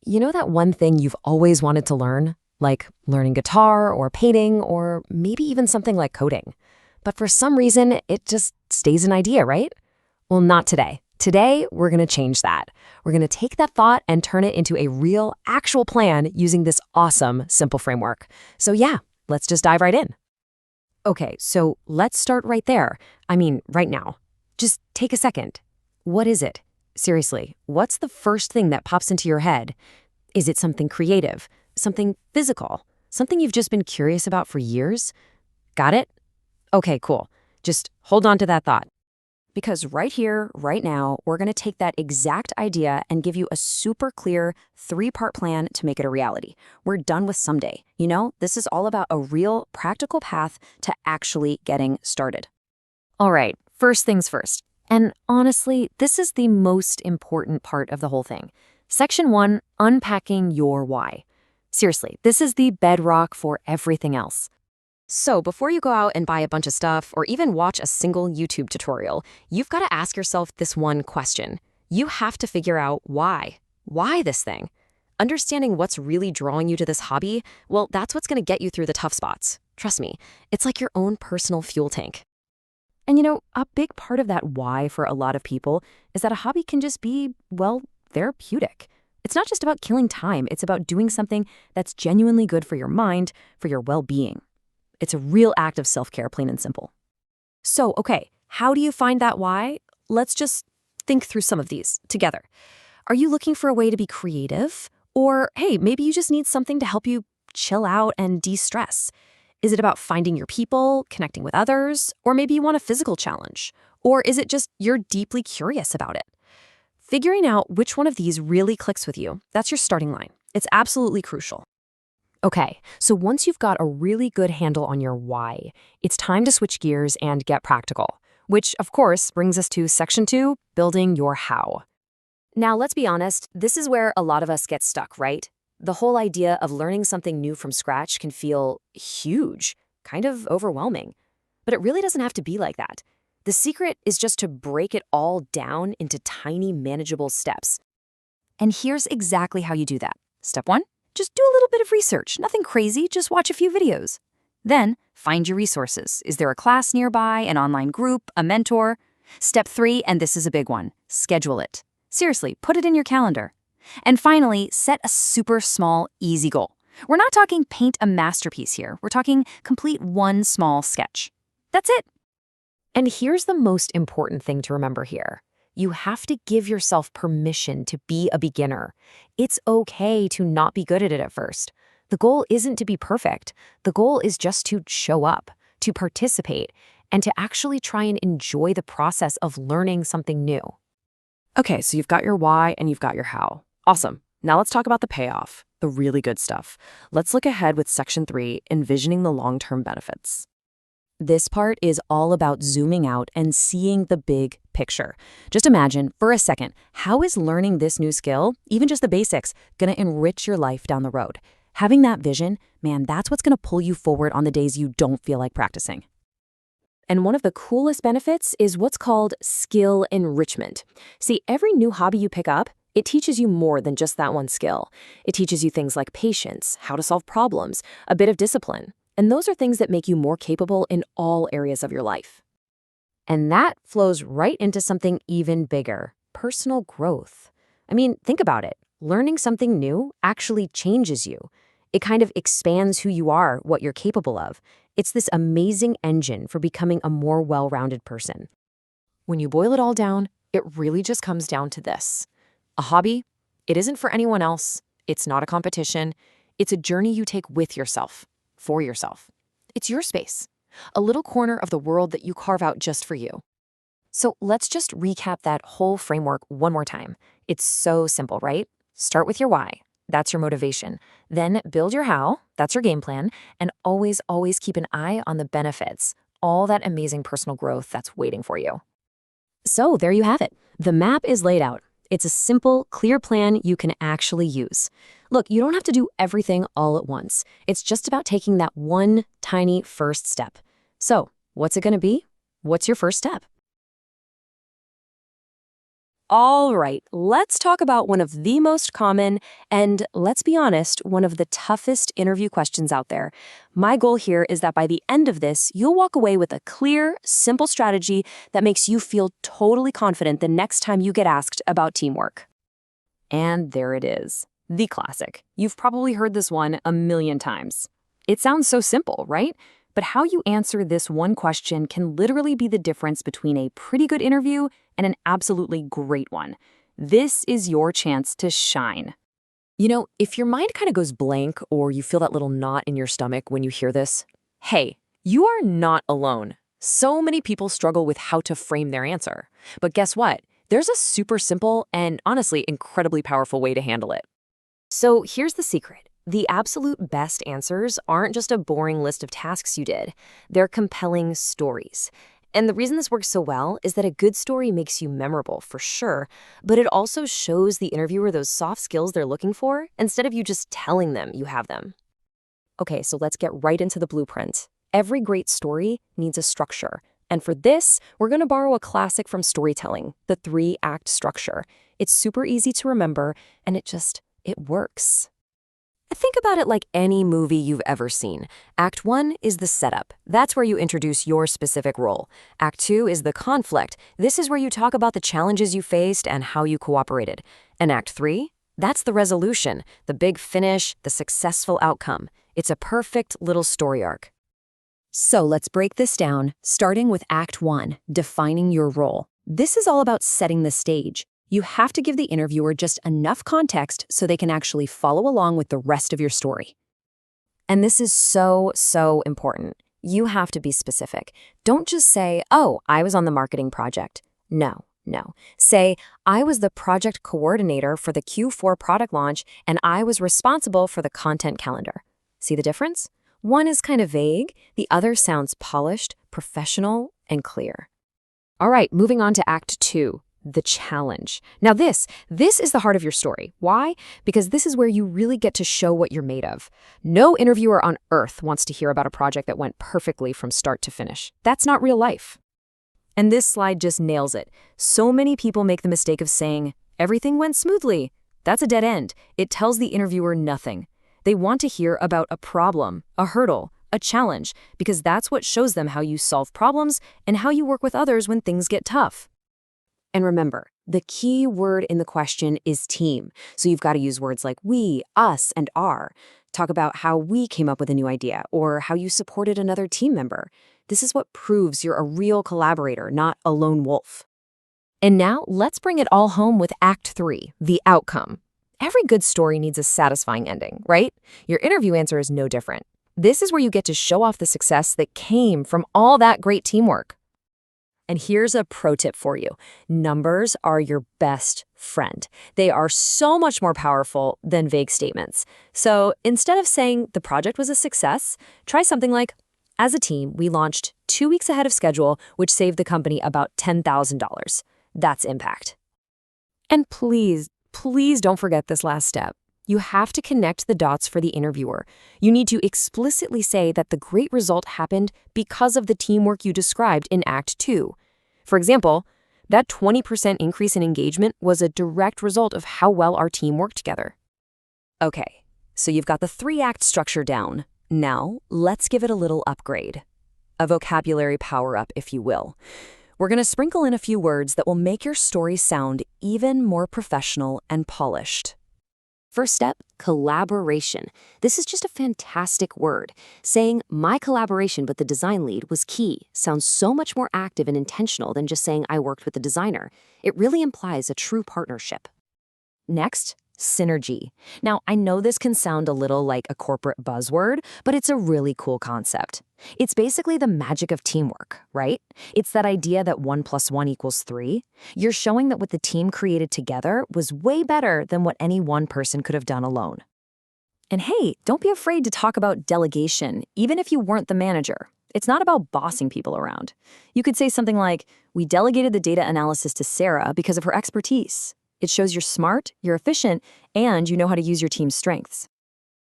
You know that one thing you've always wanted to learn? Like learning guitar or painting or maybe even something like coding. But for some reason, it just stays an idea, right? Well, not today. Today, we're going to change that. We're going to take that thought and turn it into a real, actual plan using this awesome, simple framework. So yeah, let's just dive right in. Okay, so let's start right there. I mean, right now. Just take a second. What is it? Seriously, what's the first thing that pops into your head? Is it something creative? Something physical? Something you've just been curious about for years? Got it? Okay, cool. Just hold on to that thought. Because right here, right now, we're going to take that exact idea and give you a super clear 3-part plan to make it a reality. We're done with someday. This is all about a real, practical path to actually getting started. All right, first things first. And honestly, this is the most important part of the whole thing. Section 1, unpacking your why. Seriously, this is the bedrock for everything else. So before you go out and buy a bunch of stuff or even watch a single YouTube tutorial, you've got to ask yourself this one question. You have to figure out why. Why this thing? Understanding what's really drawing you to this hobby, well, that's what's going to get you through the tough spots. Trust me, it's like your own personal fuel tank. And a big part of that why for a lot of people is that a hobby can just be, well, therapeutic. It's not just about killing time, it's about doing something that's genuinely good for your mind, for your well-being. It's a real act of self-care, plain and simple. So, okay, how do you find that why? Let's just think through some of these together. Are you looking for a way to be creative? Or, hey, maybe you just need something to help you chill out and de-stress. Is it about finding your people, connecting with others? Or maybe you want a physical challenge? Or is it just you're deeply curious about it? Figuring out which one of these really clicks with you, that's your starting line. It's absolutely crucial. Okay, so once you've got a really good handle on your why, it's time to switch gears and get practical, which, of course, brings us to Section 2, building your how. Now, let's be honest, this is where a lot of us get stuck, right? The whole idea of learning something new from scratch can feel huge, kind of overwhelming. But it really doesn't have to be like that. The secret is just to break it all down into tiny, manageable steps. And here's exactly how you do that. Step 1. Just do a little bit of research. Nothing crazy, just watch a few videos. Then, find your resources. Is there a class nearby, an online group, a mentor? Step 3, and this is a big one, schedule it. Seriously, put it in your calendar. And finally, set a super small, easy goal. We're not talking paint a masterpiece here. We're talking complete one small sketch. That's it. And here's the most important thing to remember here. You have to give yourself permission to be a beginner. It's okay to not be good at it at first. The goal isn't to be perfect. The goal is just to show up, to participate, and to actually try and enjoy the process of learning something new. Okay, so you've got your why and you've got your how. Awesome. Now let's talk about the payoff, the really good stuff. Let's look ahead with Section 3, envisioning the long-term benefits. This part is all about zooming out and seeing the big picture. Just imagine, for a second, how is learning this new skill, even just the basics, going to enrich your life down the road? Having that vision, man, that's what's going to pull you forward on the days you don't feel like practicing. And one of the coolest benefits is what's called skill enrichment. See, every new hobby you pick up, it teaches you more than just that one skill. It teaches you things like patience, how to solve problems, a bit of discipline. And those are things that make you more capable in all areas of your life. And that flows right into something even bigger, personal growth. I mean, think about it. Learning something new actually changes you. It kind of expands who you are, what you're capable of. It's this amazing engine for becoming a more well-rounded person. When you boil it all down, it really just comes down to this. A hobby, it isn't for anyone else. It's not a competition. It's a journey you take with yourself. For yourself. It's your space, a little corner of the world that you carve out just for you. So let's just recap that whole framework one more time. It's so simple, right? Start with your why. That's your motivation. Then build your how. That's your game plan. And always, always keep an eye on the benefits, all that amazing personal growth that's waiting for you. So there you have it. The map is laid out. It's a simple, clear plan you can actually use. Look, you don't have to do everything all at once. It's just about taking that one tiny first step. So, what's it going to be? What's your first step? All right, let's talk about one of the most common and, let's be honest, one of the toughest interview questions out there. My goal here is that by the end of this, you'll walk away with a clear, simple strategy that makes you feel totally confident the next time you get asked about teamwork. And there it is, the classic. You've probably heard this one a million times. It sounds so simple, right? But how you answer this one question can literally be the difference between a pretty good interview and an absolutely great one. This is your chance to shine. You know, if your mind kind of goes blank or you feel that little knot in your stomach when you hear this, hey, you are not alone. So many people struggle with how to frame their answer. But guess what? There's a super simple and honestly incredibly powerful way to handle it. So here's the secret. The absolute best answers aren't just a boring list of tasks you did. They're compelling stories. And the reason this works so well is that a good story makes you memorable, for sure, but it also shows the interviewer those soft skills they're looking for instead of you just telling them you have them. Okay, so let's get right into the blueprint. Every great story needs a structure. And for this, we're going to borrow a classic from storytelling, the 3-act structure. It's super easy to remember, and it works. Think about it like any movie you've ever seen. Act 1 is the setup. That's where you introduce your specific role. Act 2 is the conflict. This is where you talk about the challenges you faced and how you cooperated. And Act 3? That's the resolution, the big finish, the successful outcome. It's a perfect little story arc. So let's break this down, starting with Act 1, defining your role. This is all about setting the stage. You have to give the interviewer just enough context so they can actually follow along with the rest of your story. And this is so important. You have to be specific. Don't just say, oh, I was on the marketing project. No. Say, I was the project coordinator for the Q4 product launch, and I was responsible for the content calendar. See the difference? One is kind of vague, the other sounds polished, professional, and clear. All right, moving on to Act 2. The challenge. Now this is the heart of your story. Why? Because this is where you really get to show what you're made of. No interviewer on earth wants to hear about a project that went perfectly from start to finish. That's not real life. And this slide just nails it. So many people make the mistake of saying, everything went smoothly. That's a dead end. It tells the interviewer nothing. They want to hear about a problem, a hurdle, a challenge, because that's what shows them how you solve problems and how you work with others when things get tough. And remember, the key word in the question is team. So you've got to use words like we, us, and our. Talk about how we came up with a new idea or how you supported another team member. This is what proves you're a real collaborator, not a lone wolf. And now let's bring it all home with Act 3, the outcome. Every good story needs a satisfying ending, right? Your interview answer is no different. This is where you get to show off the success that came from all that great teamwork. And here's a pro tip for you. Numbers are your best friend. They are so much more powerful than vague statements. So instead of saying the project was a success, try something like, as a team, we launched 2 weeks ahead of schedule, which saved the company about $10,000. That's impact. And please don't forget this last step. You have to connect the dots for the interviewer. You need to explicitly say that the great result happened because of the teamwork you described in Act 2. For example, that 20% increase in engagement was a direct result of how well our team worked together. Okay, so you've got the 3-act structure down. Now, let's give it a little upgrade. A vocabulary power-up, if you will. We're going to sprinkle in a few words that will make your story sound even more professional and polished. First step, collaboration. This is just a fantastic word. Saying, my collaboration with the design lead was key sounds so much more active and intentional than just saying I worked with the designer. It really implies a true partnership. Next, synergy. Now, I know this can sound a little like a corporate buzzword, but it's a really cool concept. It's basically the magic of teamwork, right? It's that idea that 1 + 1 = 3. You're showing that what the team created together was way better than what any one person could have done alone. And hey, don't be afraid to talk about delegation, even if you weren't the manager. It's not about bossing people around. You could say something like, we delegated the data analysis to Sarah because of her expertise. It shows you're smart, you're efficient, and you know how to use your team's strengths.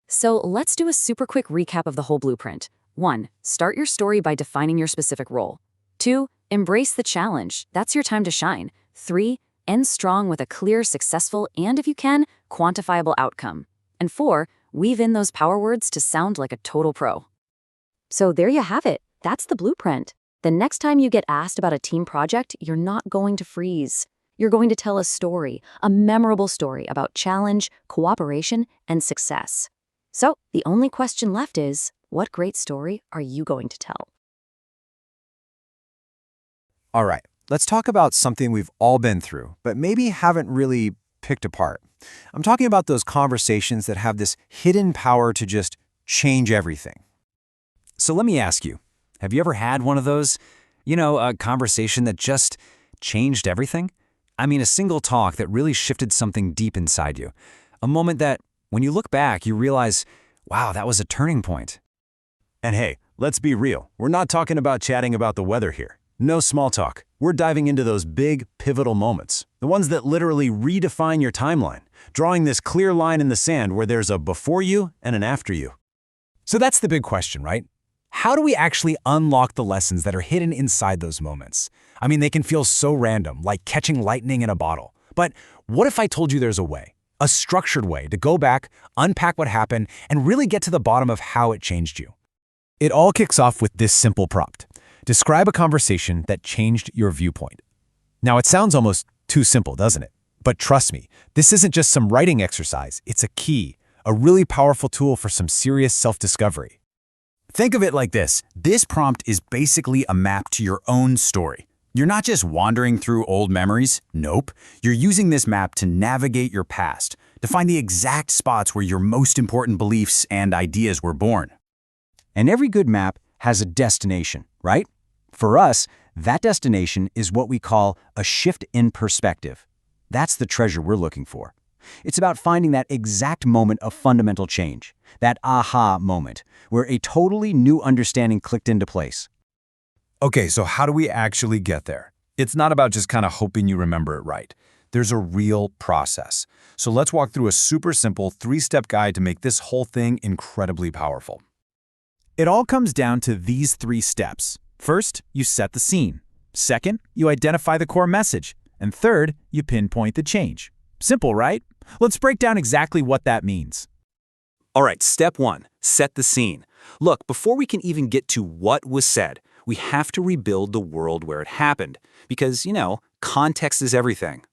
So let's do a super quick recap of the whole blueprint. 1. Start your story by defining your specific role. 2. Embrace the challenge. That's your time to shine. 3. End strong with a clear, successful, and if you can, quantifiable outcome. And 4, weave in those power words to sound like a total pro. So there you have it. That's the blueprint. The next time you get asked about a team project, you're not going to freeze. You're going to tell a story, a memorable story about challenge, cooperation, and success. So the only question left is, what great story are you going to tell? All right, let's talk about something we've all been through, but maybe haven't really picked apart. I'm talking about those conversations that have this hidden power to just change everything. So let me ask you, have you ever had one of those? A conversation that just changed everything? I mean, a single talk that really shifted something deep inside you. A moment that, when you look back, you realize, wow, that was a turning point. And hey, let's be real. We're not talking about chatting about the weather here. No small talk. We're diving into those big, pivotal moments. The ones that literally redefine your timeline, drawing this clear line in the sand where there's a before you and an after you. So that's the big question, right? How do we actually unlock the lessons that are hidden inside those moments? I mean, they can feel so random, like catching lightning in a bottle. But what if I told you there's a way, a structured way to go back, unpack what happened, and really get to the bottom of how it changed you? It all kicks off with this simple prompt. Describe a conversation that changed your viewpoint. Now, it sounds almost too simple, doesn't it? But trust me, this isn't just some writing exercise. It's a key, a really powerful tool for some serious self-discovery. Think of it like this. This prompt is basically a map to your own story. You're not just wandering through old memories. Nope. You're using this map to navigate your past, to find the exact spots where your most important beliefs and ideas were born. And every good map has a destination, right? For us, that destination is what we call a shift in perspective. That's the treasure we're looking for. It's about finding that exact moment of fundamental change, that aha moment, where a totally new understanding clicked into place. Okay, so how do we actually get there? It's not about just kind of hoping you remember it right. There's a real process. So let's walk through a super simple 3-step guide to make this whole thing incredibly powerful. It all comes down to these 3 steps. First, you set the scene. Second, you identify the core message. And third, you pinpoint the change. Simple, right? Let's break down exactly what that means. All right, step 1, set the scene. Look, before we can even get to what was said, we have to rebuild the world where it happened. Because, context is everything.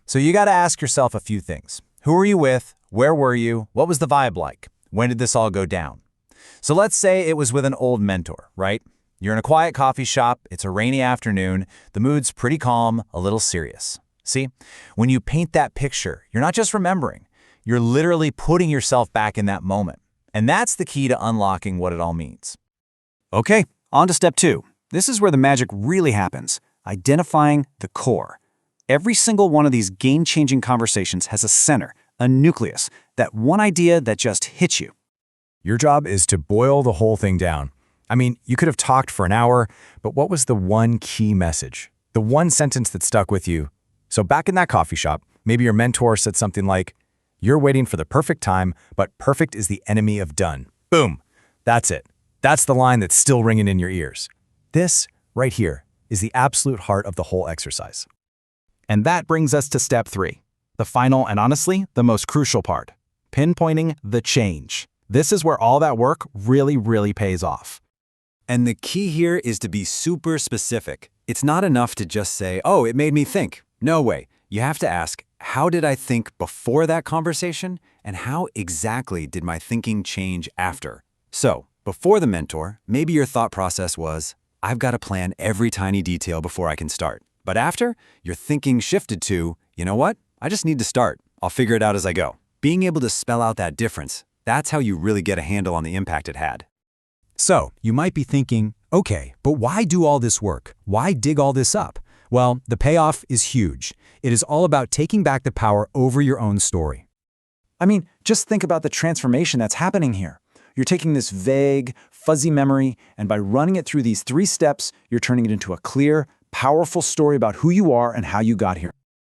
So you got to ask yourself a few things. Who were you with? Where were you? What was the vibe like? When did this all go down? So let's say it was with an old mentor, right? You're in a quiet coffee shop, it's a rainy afternoon, the mood's pretty calm, a little serious. See, when you paint that picture, you're not just remembering, you're literally putting yourself back in that moment. And that's the key to unlocking what it all means. Okay, on to step 2. This is where the magic really happens, identifying the core. Every single one of these game-changing conversations has a center, a nucleus, that one idea that just hits you. Your job is to boil the whole thing down. I mean, you could have talked for an hour, but what was the one key message? The one sentence that stuck with you? So back in that coffee shop, maybe your mentor said something like, "You're waiting for the perfect time, but perfect is the enemy of done." Boom. That's it. That's the line that's still ringing in your ears. This, right here, is the absolute heart of the whole exercise. And that brings us to step 3, the final and honestly, the most crucial part, pinpointing the change. This is where all that work really pays off. And the key here is to be super specific. It's not enough to just say, oh, it made me think. No way. You have to ask, how did I think before that conversation? And how exactly did my thinking change after? So, before the mentor, maybe your thought process was, I've got to plan every tiny detail before I can start. But after, your thinking shifted to, you know what? I just need to start. I'll figure it out as I go. Being able to spell out that difference, that's how you really get a handle on the impact it had. So, you might be thinking, okay, but why do all this work? Why dig all this up? Well, the payoff is huge. It is all about taking back the power over your own story. I mean, just think about the transformation that's happening here. You're taking this vague, fuzzy memory, and by running it through these 3 steps, you're turning it into a clear, powerful story about who you are and how you got here.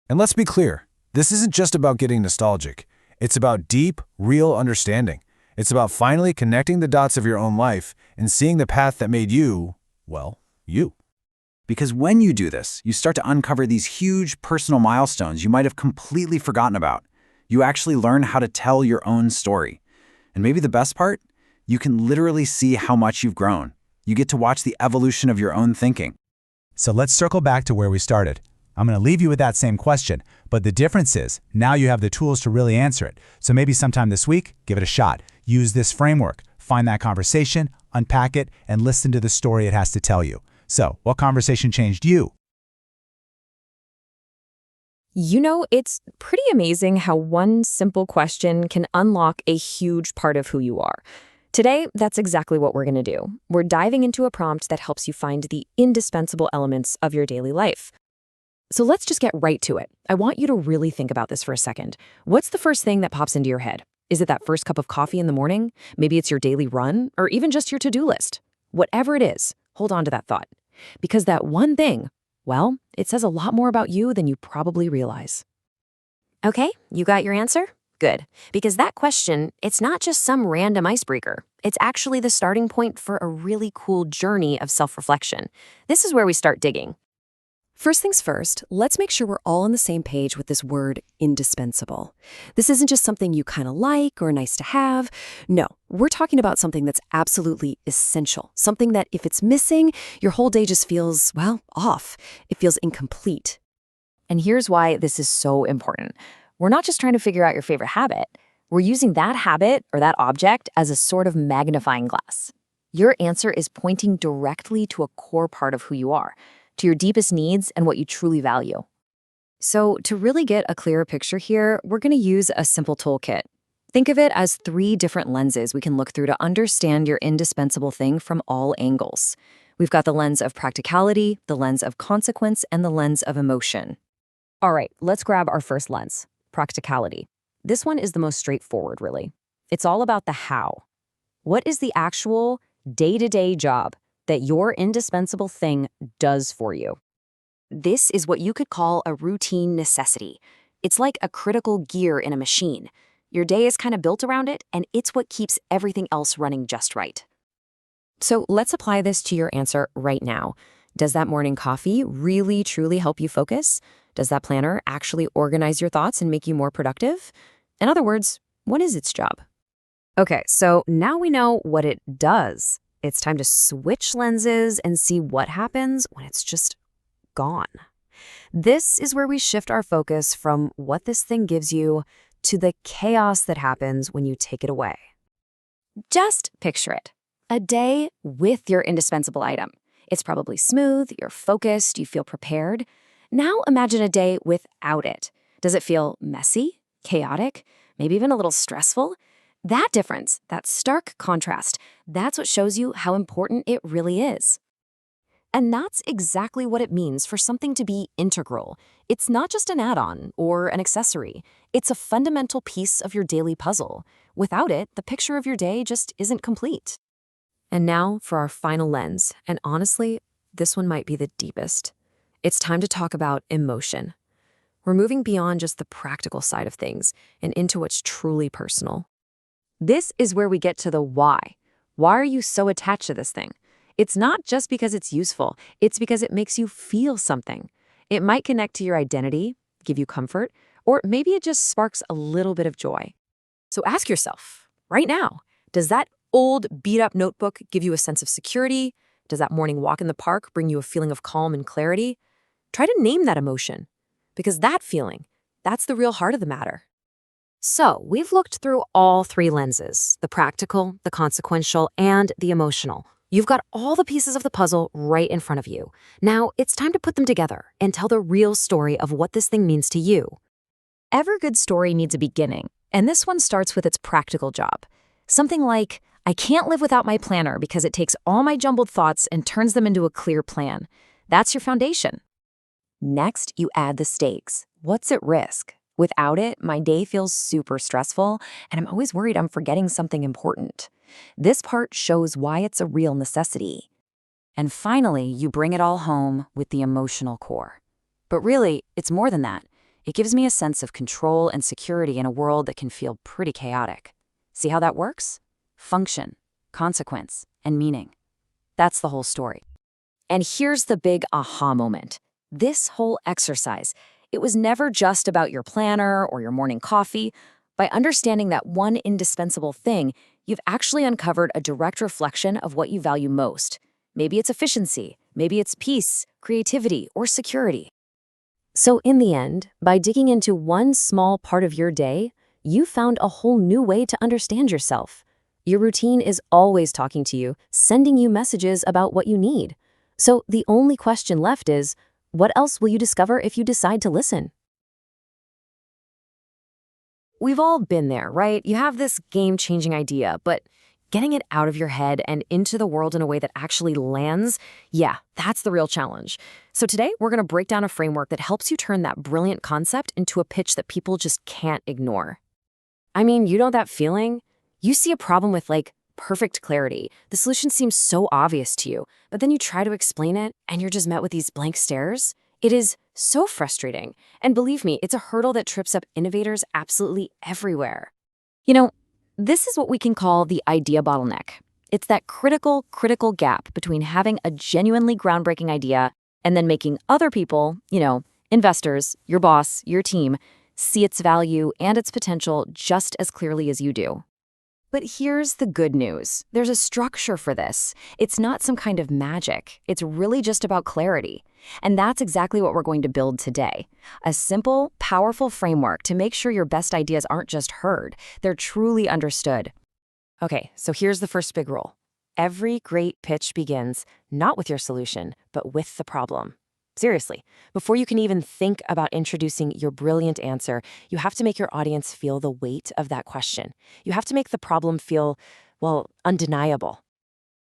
And let's be clear, this isn't just about getting nostalgic. It's about deep, real understanding. It's about finally connecting the dots of your own life and seeing the path that made you, well, you. Because when you do this, you start to uncover these huge personal milestones you might have completely forgotten about. You actually learn how to tell your own story. And maybe the best part? You can literally see how much you've grown. You get to watch the evolution of your own thinking. So let's circle back to where we started. I'm going to leave you with that same question, but the difference is now you have the tools to really answer it. So maybe sometime this week, give it a shot. Use this framework, find that conversation, unpack it, and listen to the story it has to tell you. So, what conversation changed you? You know, it's pretty amazing how one simple question can unlock a huge part of who you are. Today, that's exactly what we're going to do. We're diving into a prompt that helps you find the indispensable elements of your daily life. So let's just get right to it. I want you to really think about this for a second. What's the first thing that pops into your head? Is it that first cup of coffee in the morning? Maybe it's your daily run, or even just your to-do list. Whatever it is, hold on to that thought. Because that one thing, well, it says a lot more about you than you probably realize. Okay, you got your answer? Good. Because that question, it's not just some random icebreaker. It's actually the starting point for a really cool journey of self-reflection. This is where we start digging. First things first, let's make sure we're all on the same page with this word indispensable. This isn't just something you kind of like or nice to have. No, we're talking about something that's absolutely essential, something that if it's missing, your whole day just feels, well, off. It feels incomplete. And here's why this is so important. We're not just trying to figure out your favorite habit. We're using that habit or that object as a sort of magnifying glass. Your answer is pointing directly to a core part of who you are, to your deepest needs and what you truly value. So to really get a clearer picture here, we're going to use a simple toolkit. Think of it as 3 different lenses we can look through to understand your indispensable thing from all angles. We've got the lens of practicality, the lens of consequence, and the lens of emotion. All right, let's grab our first lens, practicality. This one is the most straightforward, really. It's all about the how. What is the actual day-to-day job that your indispensable thing does for you? This is what you could call a routine necessity. It's like a critical gear in a machine. Your day is kind of built around it, and it's what keeps everything else running just right. So let's apply this to your answer right now. Does that morning coffee really, truly help you focus? Does that planner actually organize your thoughts and make you more productive? In other words, what is its job? Okay, so now we know what it does. It's time to switch lenses and see what happens when it's just gone. This is where we shift our focus from what this thing gives you to the chaos that happens when you take it away. Just picture it. A day with your indispensable item. It's probably smooth, you're focused, you feel prepared. Now imagine a day without it. Does it feel messy, chaotic, maybe even a little stressful? That difference, that stark contrast, that's what shows you how important it really is. And that's exactly what it means for something to be integral. It's not just an add-on or an accessory. It's a fundamental piece of your daily puzzle. Without it, the picture of your day just isn't complete. And now for our final lens, and honestly, this one might be the deepest. It's time to talk about emotion. We're moving beyond just the practical side of things and into what's truly personal. This is where we get to the why. Why are you so attached to this thing? It's not just because it's useful. It's because it makes you feel something. It might connect to your identity, give you comfort, or maybe it just sparks a little bit of joy. So ask yourself, right now, does that old beat-up notebook give you a sense of security? Does that morning walk in the park bring you a feeling of calm and clarity? Try to name that emotion, because that feeling, that's the real heart of the matter. So we've looked through all 3 lenses, the practical, the consequential, and the emotional. You've got all the pieces of the puzzle right in front of you. Now it's time to put them together and tell the real story of what this thing means to you. Every good story needs a beginning, and this one starts with its practical job. Something like, I can't live without my planner because it takes all my jumbled thoughts and turns them into a clear plan. That's your foundation. Next, you add the stakes. What's at risk? Without it, my day feels super stressful, and I'm always worried I'm forgetting something important. This part shows why it's a real necessity. And finally, you bring it all home with the emotional core. But really, it's more than that. It gives me a sense of control and security in a world that can feel pretty chaotic. See how that works? Function, consequence, and meaning. That's the whole story. And here's the big aha moment. This whole exercise, it was never just about your planner or your morning coffee. By understanding that one indispensable thing, you've actually uncovered a direct reflection of what you value most. Maybe it's efficiency, maybe it's peace, creativity, or security. So in the end, by digging into one small part of your day, you found a whole new way to understand yourself. Your routine is always talking to you, sending you messages about what you need. So the only question left is, what else will you discover if you decide to listen? We've all been there, right? You have this game-changing idea, but getting it out of your head and into the world in a way that actually lands, yeah, that's the real challenge. So today, we're going to break down a framework that helps you turn that brilliant concept into a pitch that people just can't ignore. I mean, you know that feeling? You see a problem with, perfect clarity. The solution seems so obvious to you, but then you try to explain it, and you're just met with these blank stares. It is so frustrating. And believe me, it's a hurdle that trips up innovators absolutely everywhere. This is what we can call the idea bottleneck. It's that critical gap between having a genuinely groundbreaking idea and then making other people, investors, your boss, your team, see its value and its potential just as clearly as you do. But here's the good news. There's a structure for this. It's not some kind of magic. It's really just about clarity. And that's exactly what we're going to build today. A simple, powerful framework to make sure your best ideas aren't just heard, they're truly understood. Okay, so here's the first big rule. Every great pitch begins not with your solution, but with the problem. Seriously, before you can even think about introducing your brilliant answer, you have to make your audience feel the weight of that question. You have to make the problem feel, undeniable.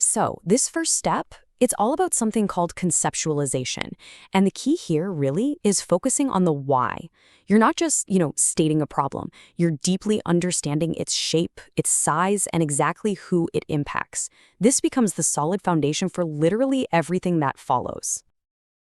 So this first step, it's all about something called conceptualization. And the key here really is focusing on the why. You're not just, stating a problem. You're deeply understanding its shape, its size, and exactly who it impacts. This becomes the solid foundation for literally everything that follows.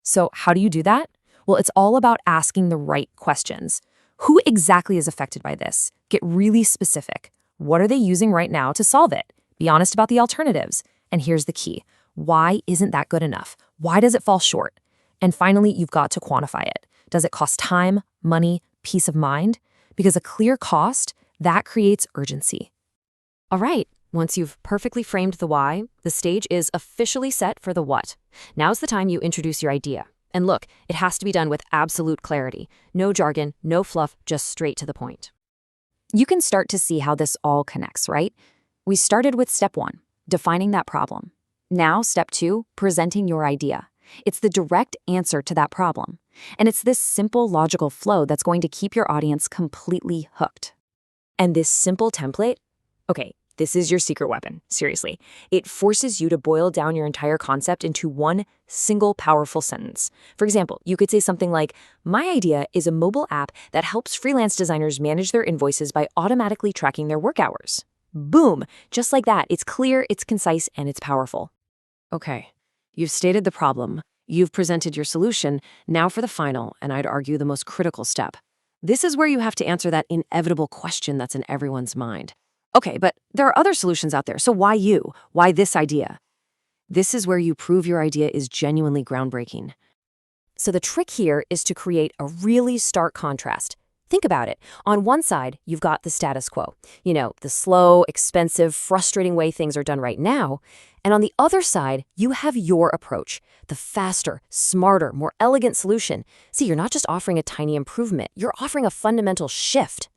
So how do you do that? Well, it's all about asking the right questions. Who exactly is affected by this? Get really specific. What are they using right now to solve it? Be honest about the alternatives. And here's the key. Why isn't that good enough? Why does it fall short? And finally, you've got to quantify it. Does it cost time, money, peace of mind? Because a clear cost, that creates urgency. All right. Once you've perfectly framed the why, the stage is officially set for the what. Now's the time you introduce your idea. And look, it has to be done with absolute clarity. No jargon, no fluff, just straight to the point. You can start to see how this all connects, right? We started with step 1, defining that problem. Now, step 2, presenting your idea. It's the direct answer to that problem. And it's this simple logical flow that's going to keep your audience completely hooked. And this simple template, okay, this is your secret weapon, seriously. It forces you to boil down your entire concept into one single powerful sentence. For example, you could say something like, my idea is a mobile app that helps freelance designers manage their invoices by automatically tracking their work hours. Boom! Just like that, it's clear, it's concise, and it's powerful. Okay, you've stated the problem. You've presented your solution. Now for the final, and I'd argue the most critical step. This is where you have to answer that inevitable question that's in everyone's mind. Okay, but there are other solutions out there, so why you? Why this idea? This is where you prove your idea is genuinely groundbreaking. So the trick here is to create a really stark contrast. Think about it. On one side, you've got the status quo. The slow, expensive, frustrating way things are done right now. And on the other side, you have your approach, the faster, smarter, more elegant solution. See, you're not just offering a tiny improvement, you're offering a fundamental shift.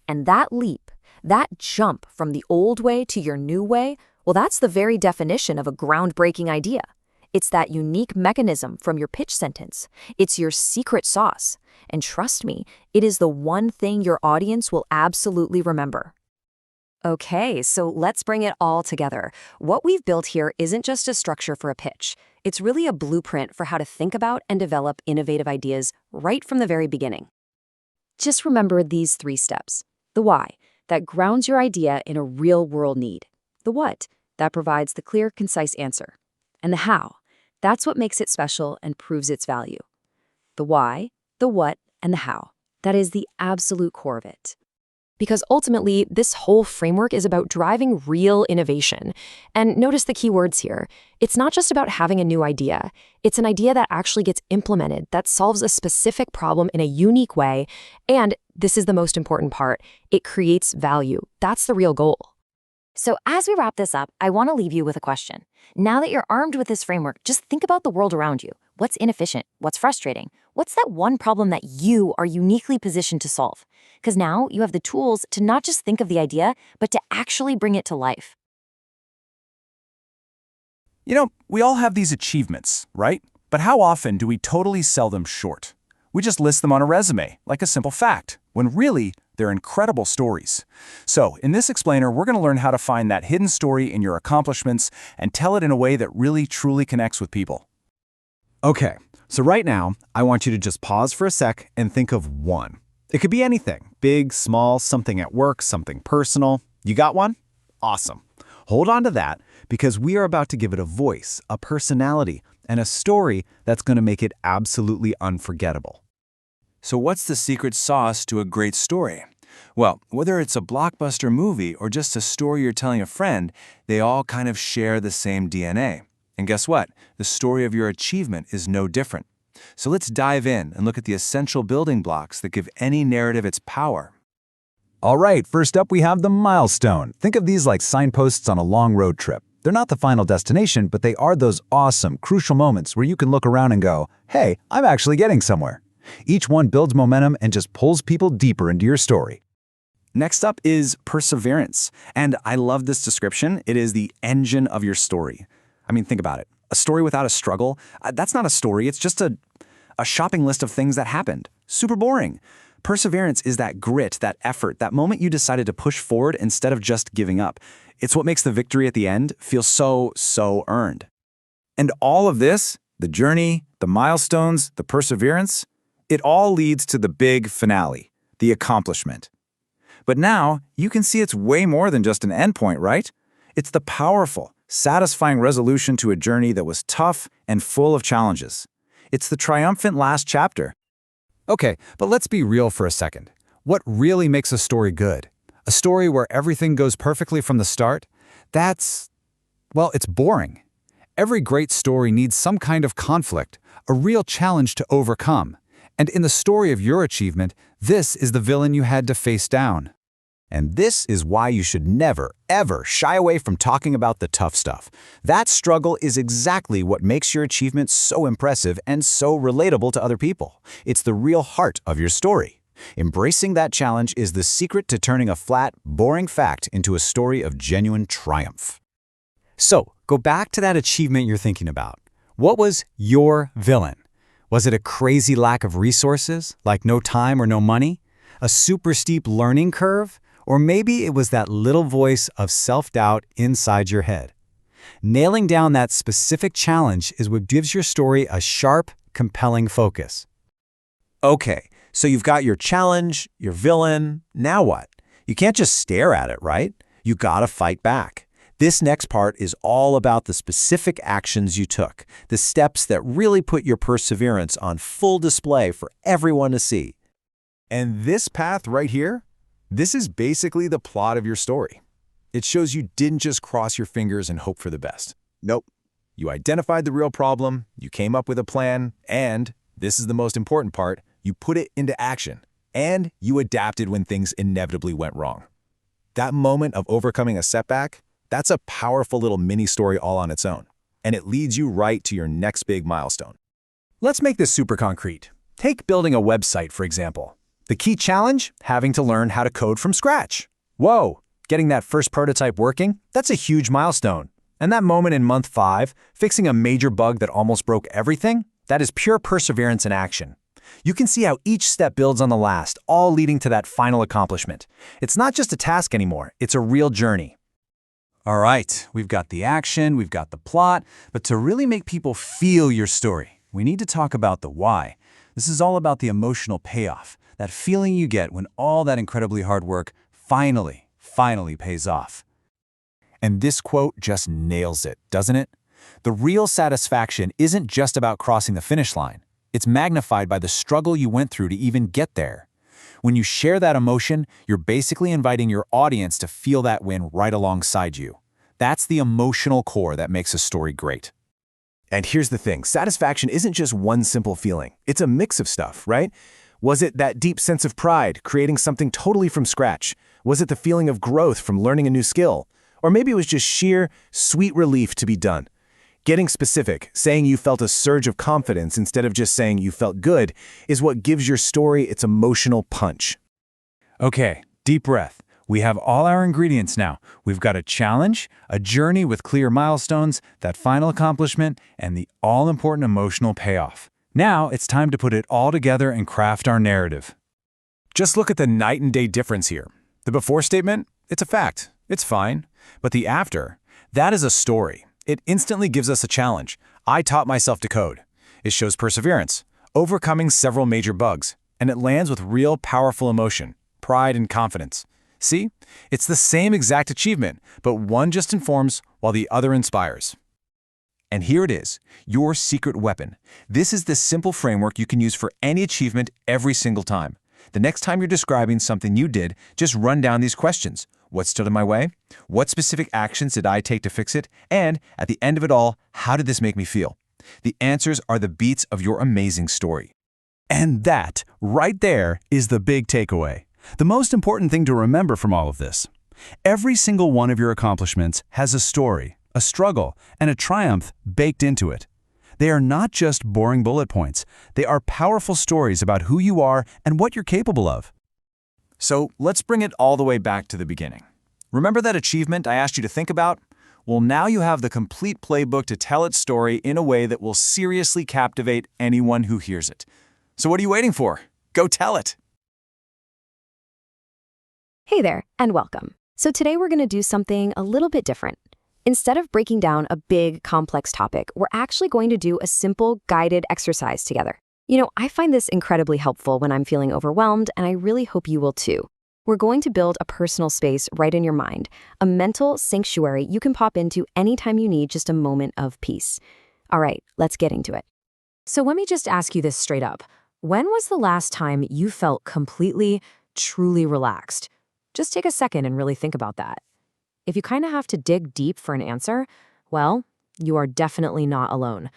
And that leap, that jump from the old way to your new way, well, that's the very definition of a groundbreaking idea. It's that unique mechanism from your pitch sentence. It's your secret sauce. And trust me, it is the one thing your audience will absolutely remember. Okay, so let's bring it all together. What we've built here isn't just a structure for a pitch. It's really a blueprint for how to think about and develop innovative ideas right from the very beginning. Just remember these 3 steps. The why, that grounds your idea in a real-world need. The what, that provides the clear, concise answer. And the how, that's what makes it special and proves its value. The why, the what, and the how, that is the absolute core of it. Because ultimately, this whole framework is about driving real innovation. And notice the key words here. It's not just about having a new idea. It's an idea that actually gets implemented, that solves a specific problem in a unique way. And this is the most important part. It creates value. That's the real goal. So as we wrap this up, I want to leave you with a question. Now that you're armed with this framework, just think about the world around you. What's inefficient? What's frustrating? What's that one problem that you are uniquely positioned to solve? Because now you have the tools to not just think of the idea, but to actually bring it to life. You know, we all have these achievements, right? But how often do we totally sell them short? We just list them on a resume, like a simple fact, when really, they're incredible stories. So, in this explainer, we're going to learn how to find that hidden story in your accomplishments and tell it in a way that really, truly connects with people. Okay, so right now, I want you to just pause for a sec and think of one. It could be anything, big, small, something at work, something personal. You got one? Awesome. Hold on to that because we are about to give it a voice, a personality, and a story that's going to make it absolutely unforgettable. So what's the secret sauce to a great story? Well, whether it's a blockbuster movie or just a story you're telling a friend, they all kind of share the same DNA. And guess what? The story of your achievement is no different. So let's dive in and look at the essential building blocks that give any narrative its power. All right, first up we have the milestone. Think of these like signposts on a long road trip. They're not the final destination, but they are those awesome, crucial moments where you can look around and go, hey, I'm actually getting somewhere. Each one builds momentum and just pulls people deeper into your story. Next up is perseverance. And I love this description. It is the engine of your story. I mean, think about it. A story without a struggle, that's not a story. It's just a shopping list of things that happened. Super boring. Perseverance is that grit, that effort, that moment you decided to push forward instead of just giving up. It's what makes the victory at the end feel so earned. And all of this, the journey, the milestones, the perseverance, it all leads to the big finale, the accomplishment. But now, you can see it's way more than just an endpoint, right? It's the powerful, satisfying resolution to a journey that was tough and full of challenges. It's the triumphant last chapter. Okay, but let's be real for a second. What really makes a story good? A story where everything goes perfectly from the start? It's boring. Every great story needs some kind of conflict, a real challenge to overcome. And in the story of your achievement, this is the villain you had to face down. And this is why you should never, ever shy away from talking about the tough stuff. That struggle is exactly what makes your achievement so impressive and so relatable to other people. It's the real heart of your story. Embracing that challenge is the secret to turning a flat, boring fact into a story of genuine triumph. So, go back to that achievement you're thinking about. What was your villain? Was it a crazy lack of resources, like no time or no money? A super steep learning curve? Or maybe it was that little voice of self-doubt inside your head. Nailing down that specific challenge is what gives your story a sharp, compelling focus. Okay, so you've got your challenge, your villain, now what? You can't just stare at it, right? You gotta fight back. This next part is all about the specific actions you took, the steps that really put your perseverance on full display for everyone to see. And this path right here, this is basically the plot of your story. It shows you didn't just cross your fingers and hope for the best. Nope. You identified the real problem, you came up with a plan, and, this is the most important part, you put it into action. And you adapted when things inevitably went wrong. That moment of overcoming a setback, that's a powerful little mini-story all on its own. And it leads you right to your next big milestone. Let's make this super concrete. Take building a website, for example. The key challenge? Having to learn how to code from scratch. Whoa, getting that first prototype working? That's a huge milestone. And that moment in month 5, fixing a major bug that almost broke everything? That is pure perseverance in action. You can see how each step builds on the last, all leading to that final accomplishment. It's not just a task anymore, it's a real journey. All right, we've got the action, we've got the plot, but to really make people feel your story, we need to talk about the why. This is all about the emotional payoff. That feeling you get when all that incredibly hard work finally pays off. And this quote just nails it, doesn't it? The real satisfaction isn't just about crossing the finish line. It's magnified by the struggle you went through to even get there. When you share that emotion, you're basically inviting your audience to feel that win right alongside you. That's the emotional core that makes a story great. And here's the thing, satisfaction isn't just one simple feeling. It's a mix of stuff, right? Was it that deep sense of pride, creating something totally from scratch? Was it the feeling of growth from learning a new skill? Or maybe it was just sheer, sweet relief to be done. Getting specific, saying you felt a surge of confidence instead of just saying you felt good, is what gives your story its emotional punch. Okay, deep breath. We have all our ingredients now. We've got a challenge, a journey with clear milestones, that final accomplishment, and the all-important emotional payoff. Now it's time to put it all together and craft our narrative. Just look at the night and day difference here. The before statement, it's a fact. It's fine. But the after, that is a story. It instantly gives us a challenge. I taught myself to code. It shows perseverance, overcoming several major bugs, and it lands with real powerful emotion, pride and confidence. See? It's the same exact achievement, but one just informs while the other inspires. And here it is, your secret weapon. This is the simple framework you can use for any achievement every single time. The next time you're describing something you did, just run down these questions. What stood in my way? What specific actions did I take to fix it? And at the end of it all, how did this make me feel? The answers are the beats of your amazing story. And that, right there, is the big takeaway. The most important thing to remember from all of this. Every single one of your accomplishments has a story, a struggle, and a triumph baked into it. They are not just boring bullet points. They are powerful stories about who you are and what you're capable of. So let's bring it all the way back to the beginning. Remember that achievement I asked you to think about? Well, now you have the complete playbook to tell its story in a way that will seriously captivate anyone who hears it. So what are you waiting for? Go tell it! Hey there, and welcome. So today we're going to do something a little bit different. Instead of breaking down a big, complex topic, we're actually going to do a simple, guided exercise together. You know, I find this incredibly helpful when I'm feeling overwhelmed, and I really hope you will too. We're going to build a personal space right in your mind, a mental sanctuary you can pop into anytime you need just a moment of peace. All right, let's get into it. So let me just ask you this straight up. When was the last time you felt completely, truly relaxed? Just take a second and really think about that. If you kind of have to dig deep for an answer, well, you are definitely not alone.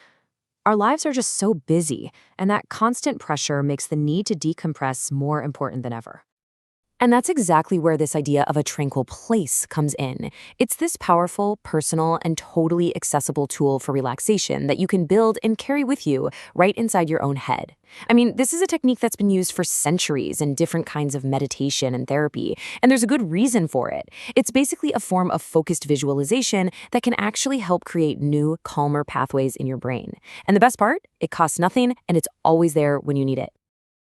Our lives are just so busy, and that constant pressure makes the need to decompress more important than ever. And that's exactly where this idea of a tranquil place comes in. It's this powerful, personal, and totally accessible tool for relaxation that you can build and carry with you right inside your own head. I mean, this is a technique that's been used for centuries in different kinds of meditation and therapy, and there's a good reason for it. It's basically a form of focused visualization that can actually help create new, calmer pathways in your brain. And the best part? It costs nothing, and it's always there when you need it.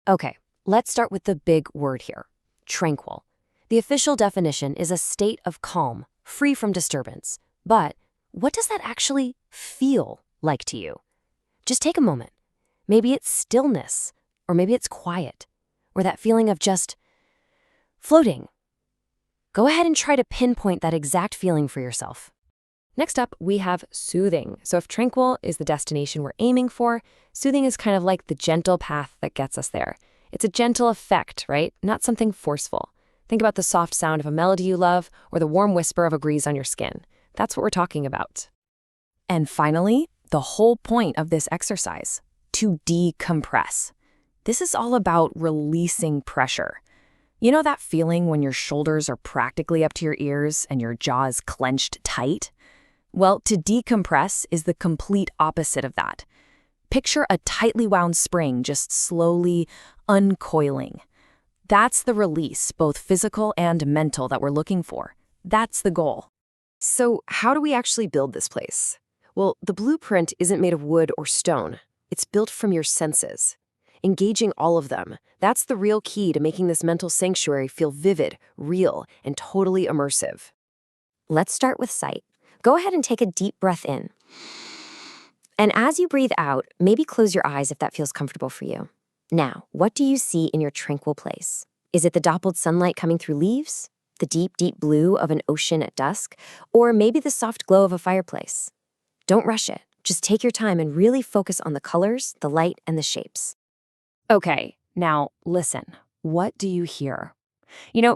Okay, let's start with the big word here. Tranquil. The official definition is a state of calm, free from disturbance. But what does that actually feel like to you? Just take a moment. Maybe it's stillness, or maybe it's quiet, or that feeling of just floating. Go ahead and try to pinpoint that exact feeling for yourself. Next up, we have soothing. So if tranquil is the destination we're aiming for, soothing is kind of like the gentle path that gets us there. It's a gentle effect, right? Not something forceful. Think about the soft sound of a melody you love or the warm whisper of a breeze on your skin. That's what we're talking about. And finally, the whole point of this exercise, to decompress. This is all about releasing pressure. You know that feeling when your shoulders are practically up to your ears and your jaw is clenched tight? Well, to decompress is the complete opposite of that. Picture a tightly wound spring just slowly uncoiling. That's the release, both physical and mental, that we're looking for. That's the goal. So how do we actually build this place? Well, the blueprint isn't made of wood or stone. It's built from your senses. Engaging all of them, that's the real key to making this mental sanctuary feel vivid, real, and totally immersive. Let's start with sight. Go ahead and take a deep breath in. And as you breathe out, maybe close your eyes if that feels comfortable for you. Now, what do you see in your tranquil place? Is it the dappled sunlight coming through leaves? The deep, deep blue of an ocean at dusk? Or maybe the soft glow of a fireplace? Don't rush it. Just take your time and really focus on the colors, the light, and the shapes. Okay, now listen. what do you hear?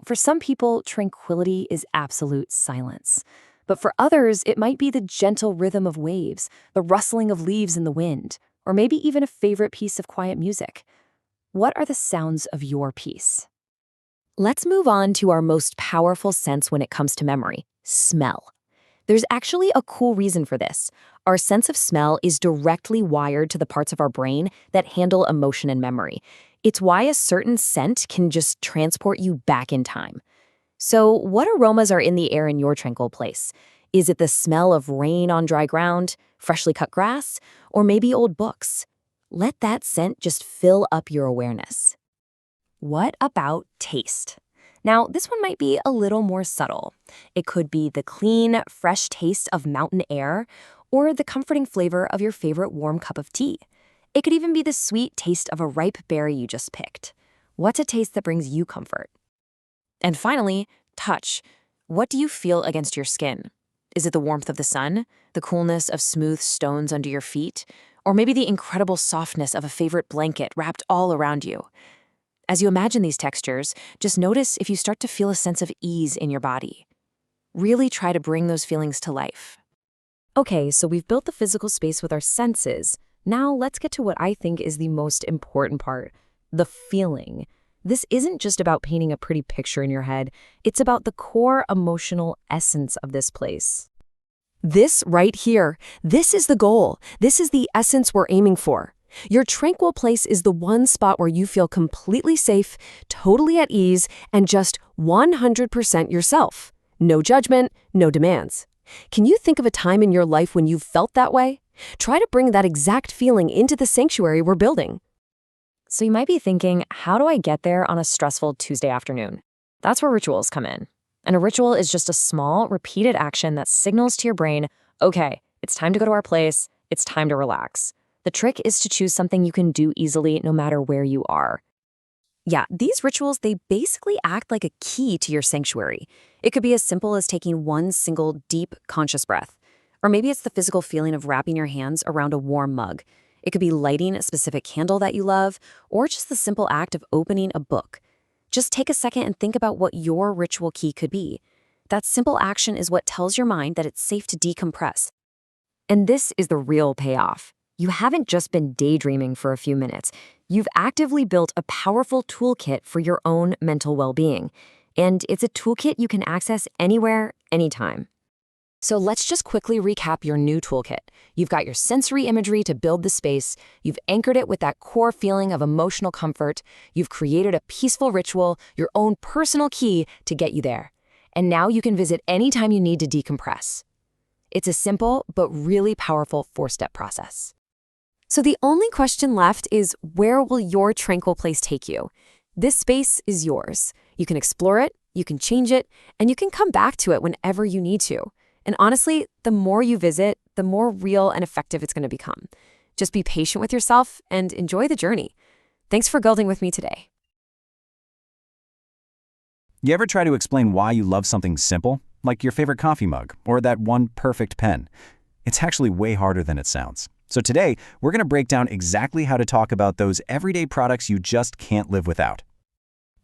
For some people, tranquility is absolute silence. But for others, it might be the gentle rhythm of waves, the rustling of leaves in the wind, or maybe even a favorite piece of quiet music. What are the sounds of your peace? Let's move on to our most powerful sense when it comes to memory, smell. There's actually a cool reason for this. Our sense of smell is directly wired to the parts of our brain that handle emotion and memory. It's why a certain scent can just transport you back in time. So, what aromas are in the air in your tranquil place? Is it the smell of rain on dry ground, freshly cut grass, or maybe old books? Let that scent just fill up your awareness. What about taste? Now, this one might be a little more subtle. It could be the clean, fresh taste of mountain air or the comforting flavor of your favorite warm cup of tea. It could even be the sweet taste of a ripe berry you just picked. What's a taste that brings you comfort? And finally, touch. What do you feel against your skin? Is it the warmth of the sun, the coolness of smooth stones under your feet, or maybe the incredible softness of a favorite blanket wrapped all around you? As you imagine these textures, just notice if you start to feel a sense of ease in your body. Really try to bring those feelings to life. Okay, so we've built the physical space with our senses. Now let's get to what I think is the most important part, the feeling. This isn't just about painting a pretty picture in your head. It's about the core emotional essence of this place. This right here, this is the goal. This is the essence we're aiming for. Your tranquil place is the one spot where you feel completely safe, totally at ease, and just 100% yourself. No judgment, no demands. Can you think of a time in your life when you've felt that way? Try to bring that exact feeling into the sanctuary we're building. So you might be thinking, how do I get there on a stressful Tuesday afternoon? That's where rituals come in. And a ritual is just a small, repeated action that signals to your brain, okay, it's time to go to our place, it's time to relax. The trick is to choose something you can do easily no matter where you are. Yeah, these rituals, they basically act like a key to your sanctuary. It could be as simple as taking one single deep, conscious breath. Or maybe it's the physical feeling of wrapping your hands around a warm mug. It could be lighting a specific candle that you love, or just the simple act of opening a book. Just take a second and think about what your ritual key could be. That simple action is what tells your mind that it's safe to decompress. And this is the real payoff. You haven't just been daydreaming for a few minutes. You've actively built a powerful toolkit for your own mental well-being. And it's a toolkit you can access anywhere, anytime. So let's just quickly recap your new toolkit. You've got your sensory imagery to build the space. You've anchored it with that core feeling of emotional comfort. You've created a peaceful ritual, your own personal key to get you there. And now you can visit anytime you need to decompress. It's a simple but really powerful 4-step process. So the only question left is, where will your tranquil place take you? This space is yours. You can explore it, you can change it, and you can come back to it whenever you need to. And honestly, the more you visit, the more real and effective it's going to become. Just be patient with yourself and enjoy the journey. Thanks for building with me today. You ever try to explain why you love something simple, like your favorite coffee mug or that one perfect pen? It's actually way harder than it sounds. So today, we're going to break down exactly how to talk about those everyday products you just can't live without.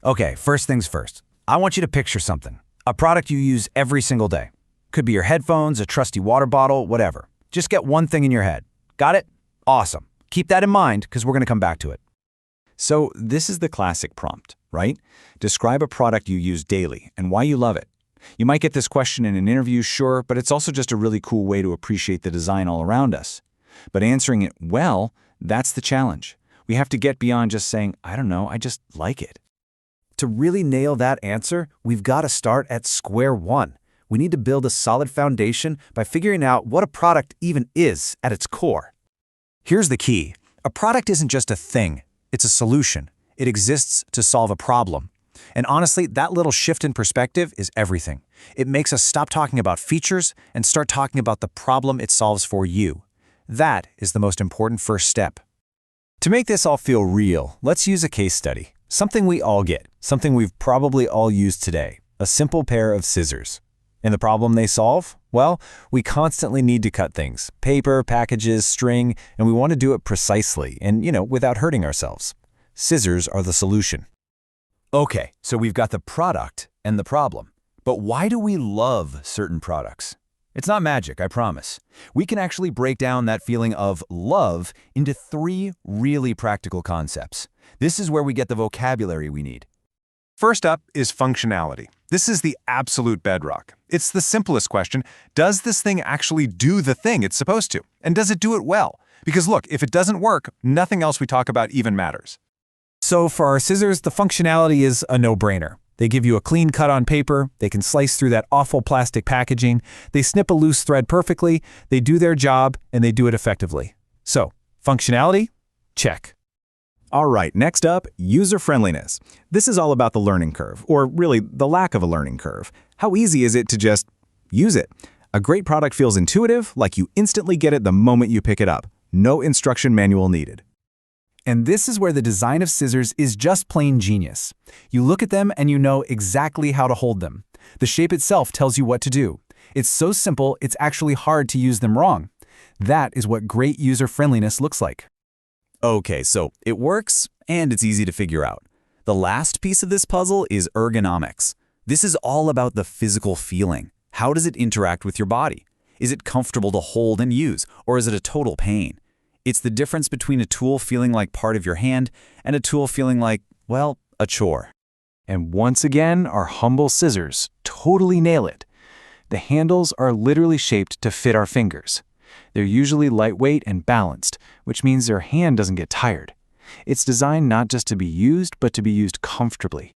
Okay, first things first. I want you to picture something. A product you use every single day. Could be your headphones, a trusty water bottle, whatever. Just get one thing in your head. Got it? Awesome. Keep that in mind because we're going to come back to it. So this is the classic prompt, right? Describe a product you use daily and why you love it. You might get this question in an interview, sure, but it's also just a really cool way to appreciate the design all around us. But answering it well, that's the challenge. We have to get beyond just saying, I don't know, I just like it. To really nail that answer, we've got to start at square one. We need to build a solid foundation by figuring out what a product even is at its core. Here's the key. A product isn't just a thing. It's a solution. It exists to solve a problem. And honestly, that little shift in perspective is everything. It makes us stop talking about features and start talking about the problem it solves for you. That is the most important first step. To make this all feel real, let's use a case study. Something we all get, something we've probably all used today, a simple pair of scissors. And the problem they solve? Well, we constantly need to cut things, paper, packages, string, and we want to do it precisely and, without hurting ourselves. Scissors are the solution. Okay, so we've got the product and the problem. But why do we love certain products? It's not magic, I promise. We can actually break down that feeling of love into 3 really practical concepts. This is where we get the vocabulary we need. First up is functionality. This is the absolute bedrock. It's the simplest question. Does this thing actually do the thing it's supposed to? And does it do it well? Because look, if it doesn't work, nothing else we talk about even matters. So for our scissors, the functionality is a no-brainer. They give you a clean cut on paper, they can slice through that awful plastic packaging, they snip a loose thread perfectly, they do their job, and they do it effectively. So, functionality? Check. All right, next up, user-friendliness. This is all about the learning curve, or really the lack of a learning curve. How easy is it to just use it? A great product feels intuitive, like you instantly get it the moment you pick it up. No instruction manual needed. And this is where the design of scissors is just plain genius. You look at them and you know exactly how to hold them. The shape itself tells you what to do. It's so simple, it's actually hard to use them wrong. That is what great user-friendliness looks like. Okay, so it works and it's easy to figure out. The last piece of this puzzle is ergonomics. This is all about the physical feeling. How does it interact with your body? Is it comfortable to hold and use, or is it a total pain? It's the difference between a tool feeling like part of your hand and a tool feeling like, well, a chore. And once again, our humble scissors totally nail it. The handles are literally shaped to fit our fingers. They're usually lightweight and balanced, which means their hand doesn't get tired. It's designed not just to be used, but to be used comfortably.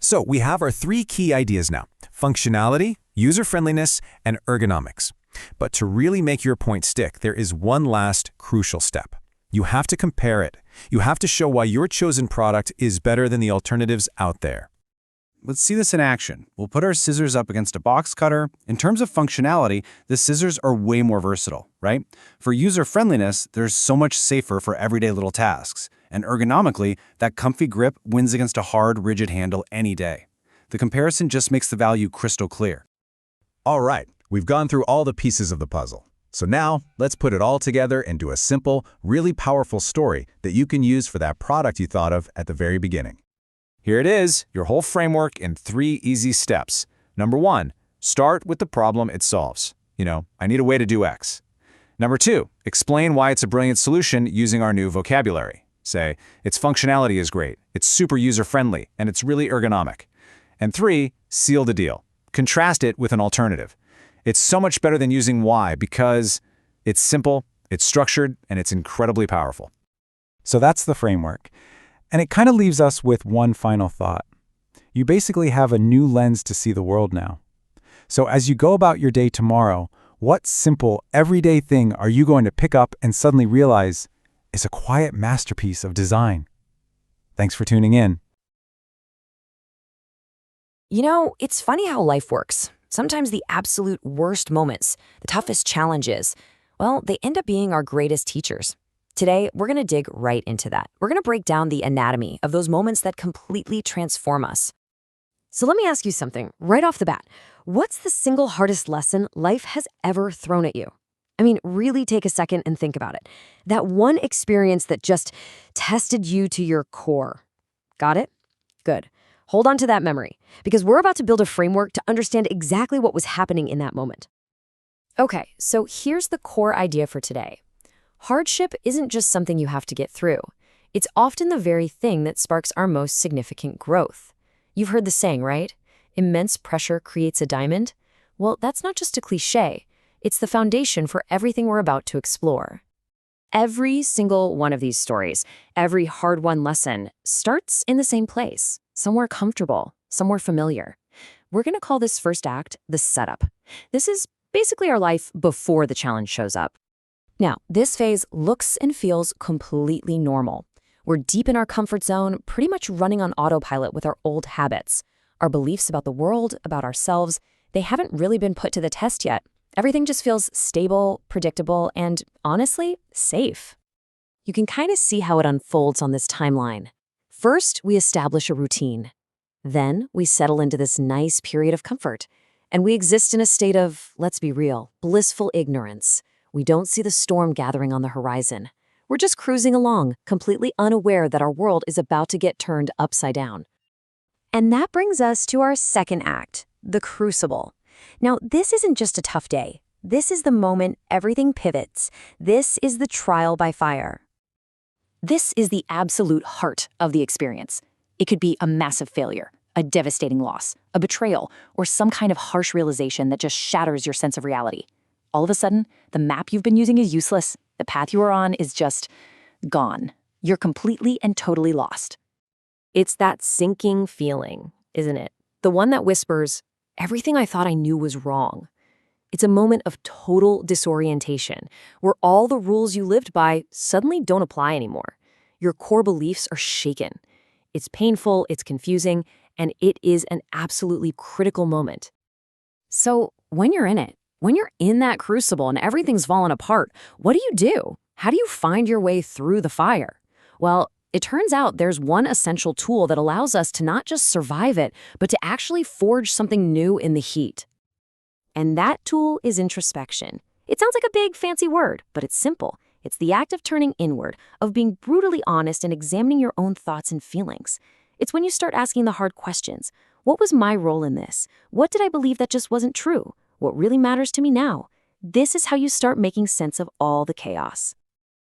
So we have our 3 key ideas now: functionality, user-friendliness, and ergonomics. But to really make your point stick, there is one last crucial step. You have to compare it. You have to show why your chosen product is better than the alternatives out there. Let's see this in action. We'll put our scissors up against a box cutter. In terms of functionality, the scissors are way more versatile, right? For user-friendliness, they're so much safer for everyday little tasks. And ergonomically, that comfy grip wins against a hard, rigid handle any day. The comparison just makes the value crystal clear. All right, we've gone through all the pieces of the puzzle. So now, let's put it all together into a simple, really powerful story that you can use for that product you thought of at the very beginning. Here it is, your whole framework in 3 easy steps. Number 1, start with the problem it solves. I need a way to do X. Number 2, explain why it's a brilliant solution using our new vocabulary. Say, its functionality is great, it's super user-friendly, and it's really ergonomic. And 3, seal the deal. Contrast it with an alternative. It's so much better than using Y because it's simple, it's structured, and it's incredibly powerful. So that's the framework. And it kind of leaves us with one final thought. You basically have a new lens to see the world now. So as you go about your day tomorrow, what simple, everyday thing are you going to pick up and suddenly realize is a quiet masterpiece of design? Thanks for tuning in. It's funny how life works. Sometimes the absolute worst moments, the toughest challenges, they end up being our greatest teachers. Today, we're going to dig right into that. We're going to break down the anatomy of those moments that completely transform us. So let me ask you something right off the bat. What's the single hardest lesson life has ever thrown at you? Really take a second and think about it. That one experience that just tested you to your core. Got it? Good. Hold on to that memory, because we're about to build a framework to understand exactly what was happening in that moment. Okay, so here's the core idea for today. Hardship isn't just something you have to get through. It's often the very thing that sparks our most significant growth. You've heard the saying, right? Immense pressure creates a diamond. Well, that's not just a cliche. It's the foundation for everything we're about to explore. Every single one of these stories, every hard-won lesson, starts in the same place, somewhere comfortable, somewhere familiar. We're going to call this first act the setup. This is basically our life before the challenge shows up. Now, this phase looks and feels completely normal. We're deep in our comfort zone, pretty much running on autopilot with our old habits. Our beliefs about the world, about ourselves, they haven't really been put to the test yet. Everything just feels stable, predictable, and honestly, safe. You can kind of see how it unfolds on this timeline. First, we establish a routine. Then, we settle into this nice period of comfort. And we exist in a state of, let's be real, blissful ignorance. We don't see the storm gathering on the horizon. We're just cruising along, completely unaware that our world is about to get turned upside down. And that brings us to our second act, the crucible. Now, this isn't just a tough day. This is the moment everything pivots. This is the trial by fire. This is the absolute heart of the experience. It could be a massive failure, a devastating loss, a betrayal, or some kind of harsh realization that just shatters your sense of reality. All of a sudden, the map you've been using is useless. The path you are on is just gone. You're completely and totally lost. It's that sinking feeling, isn't it? The one that whispers, everything I thought I knew was wrong. It's a moment of total disorientation, where all the rules you lived by suddenly don't apply anymore. Your core beliefs are shaken. It's painful, it's confusing, and it is an absolutely critical moment. So, when you're in it, when you're in that crucible and everything's fallen apart, what do? How do you find your way through the fire? Well, it turns out there's one essential tool that allows us to not just survive it, but to actually forge something new in the heat. And that tool is introspection. It sounds like a big, fancy word, but it's simple. It's the act of turning inward, of being brutally honest and examining your own thoughts and feelings. It's when you start asking the hard questions. What was my role in this? What did I believe that just wasn't true? What really matters to me now? This is how you start making sense of all the chaos.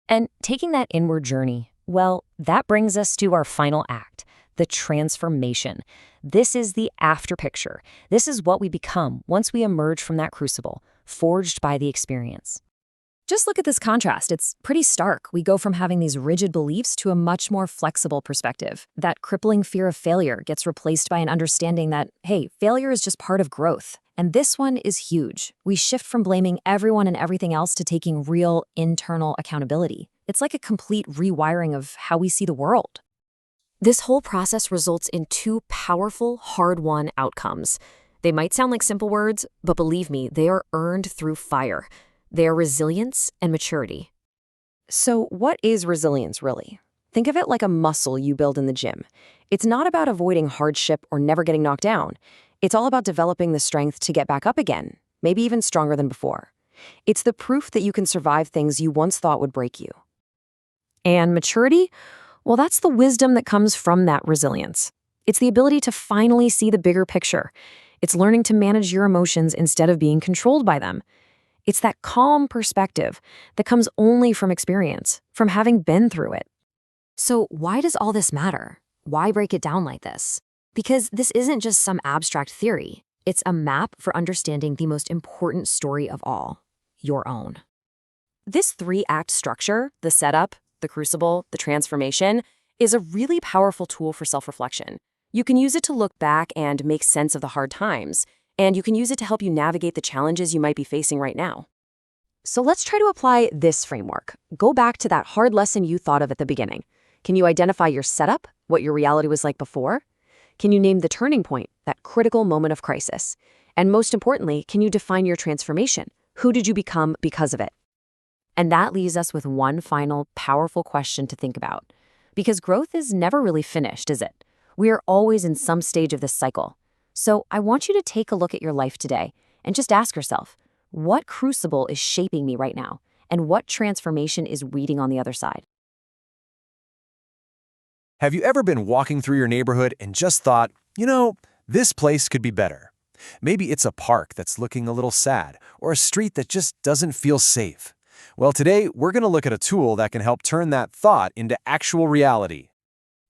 And taking that inward journey, well, that brings us to our final act, the transformation. This is the after picture. This is what we become once we emerge from that crucible, forged by the experience. Just look at this contrast. It's pretty stark. We go from having these rigid beliefs to a much more flexible perspective. That crippling fear of failure gets replaced by an understanding that, hey, failure is just part of growth. And this one is huge. We shift from blaming everyone and everything else to taking real internal accountability. It's like a complete rewiring of how we see the world. This whole process results in two powerful, hard-won outcomes. They might sound like simple words, but believe me, they are earned through fire. They are resilience and maturity. So what is resilience, really? Think of it like a muscle you build in the gym. It's not about avoiding hardship or never getting knocked down. It's all about developing the strength to get back up again, maybe even stronger than before. It's the proof that you can survive things you once thought would break you. And maturity? Well, that's the wisdom that comes from that resilience. It's the ability to finally see the bigger picture. It's learning to manage your emotions instead of being controlled by them. It's that calm perspective that comes only from experience, from having been through it. So why does all this matter? Why break it down like this? Because this isn't just some abstract theory. It's a map for understanding the most important story of all, your own. This three-act structure, the setup, the crucible, the transformation, is a really powerful tool for self-reflection. You can use it to look back and make sense of the hard times, and you can use it to help you navigate the challenges you might be facing right now. So let's try to apply this framework. Go back to that hard lesson you thought of at the beginning. Can you identify your setup, what your reality was like before? Can you name the turning point, that critical moment of crisis? And most importantly, can you define your transformation? Who did you become because of it? And that leaves us with one final, powerful question to think about. Because growth is never really finished, is it? We are always in some stage of this cycle. So I want you to take a look at your life today and just ask yourself, what crucible is shaping me right now? And what transformation is waiting on the other side? Have you ever been walking through your neighborhood and just thought, this place could be better? Maybe it's a park that's looking a little sad, or a street that just doesn't feel safe. Well, today we're going to look at a tool that can help turn that thought into actual reality.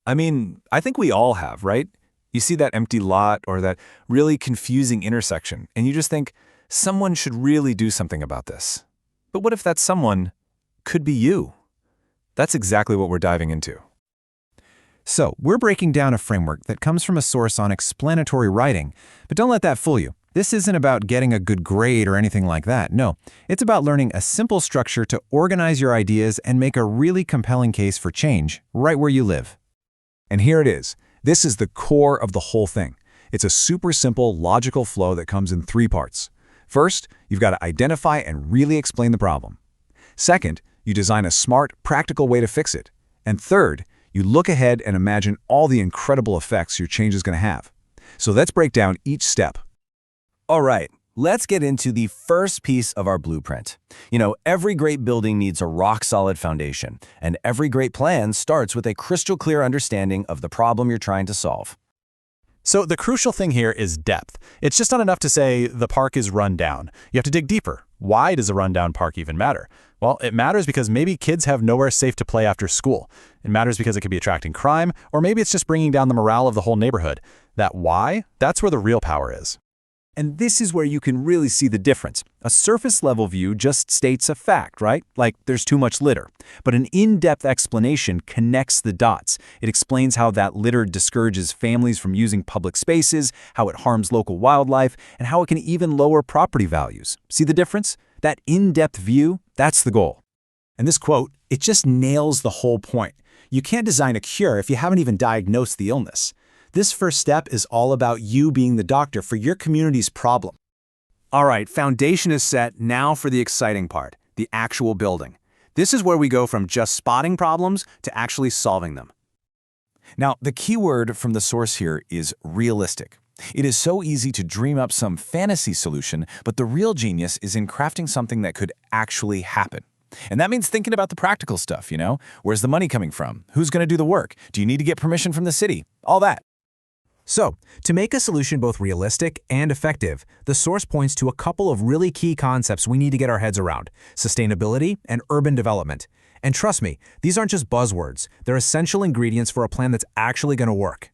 I mean, I think we all have, right? You see that empty lot or that really confusing intersection, and you just think, someone should really do something about this. But what if that someone could be you? That's exactly what we're diving into. So, we're breaking down a framework that comes from a source on explanatory writing, but don't let that fool you. This isn't about getting a good grade or anything like that. No, it's about learning a simple structure to organize your ideas and make a really compelling case for change right where you live. And here it is. This is the core of the whole thing. It's a super simple, logical flow that comes in three parts. First, you've got to identify and really explain the problem. Second, you design a smart, practical way to fix it. And third, you look ahead and imagine all the incredible effects your change is going to have. So let's break down each step. All right, let's get into the first piece of our blueprint. Every great building needs a rock-solid foundation, and every great plan starts with a crystal-clear understanding of the problem you're trying to solve. So the crucial thing here is depth. It's just not enough to say the park is run down. You have to dig deeper. Why does a rundown park even matter? Well, it matters because maybe kids have nowhere safe to play after school. It matters because it could be attracting crime, or maybe it's just bringing down the morale of the whole neighborhood. That why, that's where the real power is. And this is where you can really see the difference. A surface-level view just states a fact, right? Like there's too much litter. But an in-depth explanation connects the dots. It explains how that litter discourages families from using public spaces, how it harms local wildlife, and how it can even lower property values. See the difference? That in-depth view, that's the goal. And this quote, it just nails the whole point. You can't design a cure if you haven't even diagnosed the illness. This first step is all about you being the doctor for your community's problem. All right, foundation is set. Now for the exciting part, the actual building. This is where we go from just spotting problems to actually solving them. Now, the key word from the source here is realistic. It is so easy to dream up some fantasy solution, but the real genius is in crafting something that could actually happen. And that means thinking about the practical stuff, you know? Where's the money coming from? Who's going to do the work? Do you need to get permission from the city? All that. So, to make a solution both realistic and effective, the source points to a couple of really key concepts we need to get our heads around: sustainability and urban development. And trust me, these aren't just buzzwords. They're essential ingredients for a plan that's actually going to work.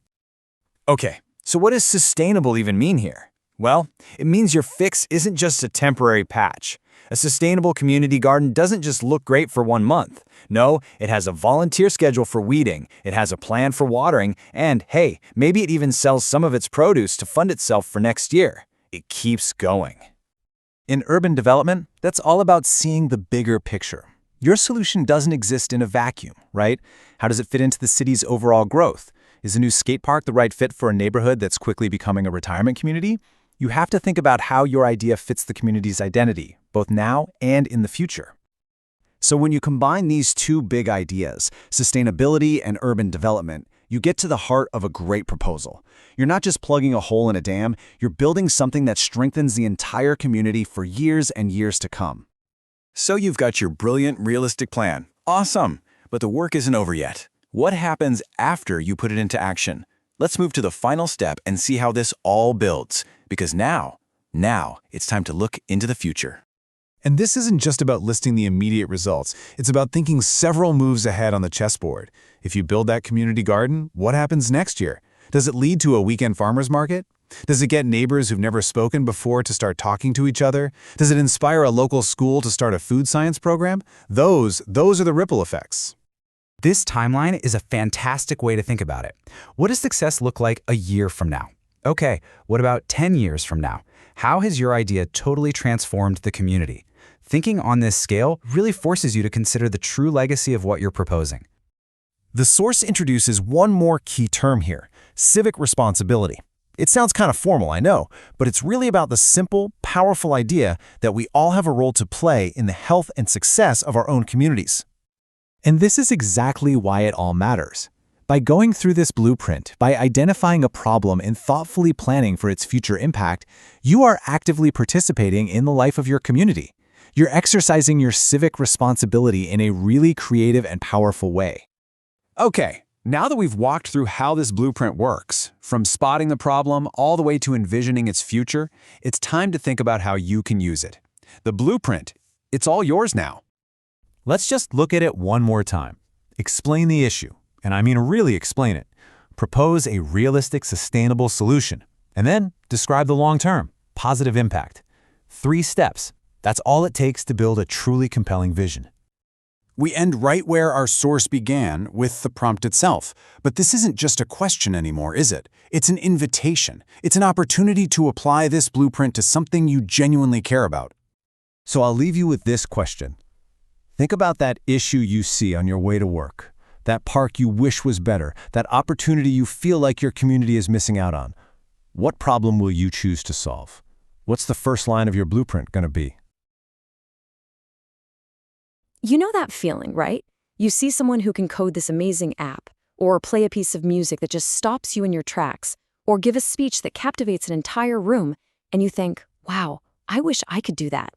Okay, so what does sustainable even mean here? Well, it means your fix isn't just a temporary patch. A sustainable community garden doesn't just look great for 1 month. No, it has a volunteer schedule for weeding, it has a plan for watering, and hey, maybe it even sells some of its produce to fund itself for next year. It keeps going. In urban development, that's all about seeing the bigger picture. Your solution doesn't exist in a vacuum, right? How does it fit into the city's overall growth? Is a new skate park the right fit for a neighborhood that's quickly becoming a retirement community? You have to think about how your idea fits the community's identity, both now and in the future. So when you combine these two big ideas, sustainability and urban development, you get to the heart of a great proposal. You're not just plugging a hole in a dam, you're building something that strengthens the entire community for years and years to come. So you've got your brilliant, realistic plan. Awesome! But the work isn't over yet. What happens after you put it into action? Let's move to the final step and see how this all builds. Because now it's time to look into the future. And this isn't just about listing the immediate results. It's about thinking several moves ahead on the chessboard. If you build that community garden, what happens next year? Does it lead to a weekend farmer's market? Does it get neighbors who've never spoken before to start talking to each other? Does it inspire a local school to start a food science program? Those are the ripple effects. This timeline is a fantastic way to think about it. What does success look like a year from now? Okay, what about 10 years from now? How has your idea totally transformed the community? Thinking on this scale really forces you to consider the true legacy of what you're proposing. The source introduces one more key term here: civic responsibility. It sounds kind of formal, I know, but it's really about the simple, powerful idea that we all have a role to play in the health and success of our own communities. And this is exactly why it all matters. By going through this blueprint, by identifying a problem and thoughtfully planning for its future impact, you are actively participating in the life of your community. You're exercising your civic responsibility in a really creative and powerful way. Okay, now that we've walked through how this blueprint works, from spotting the problem all the way to envisioning its future, it's time to think about how you can use it. The blueprint, it's all yours now. Let's just look at it one more time. Explain the issue. And I mean really explain it. Propose a realistic, sustainable solution. And then describe the long-term, positive impact. 3 steps. That's all it takes to build a truly compelling vision. We end right where our source began, with the prompt itself. But this isn't just a question anymore, is it? It's an invitation. It's an opportunity to apply this blueprint to something you genuinely care about. So I'll leave you with this question. Think about that issue you see on your way to work. That park you wish was better, that opportunity you feel like your community is missing out on. What problem will you choose to solve? What's the first line of your blueprint going to be? You know that feeling, right? You see someone who can code this amazing app, or play a piece of music that just stops you in your tracks, or give a speech that captivates an entire room, and you think, wow, I wish I could do that.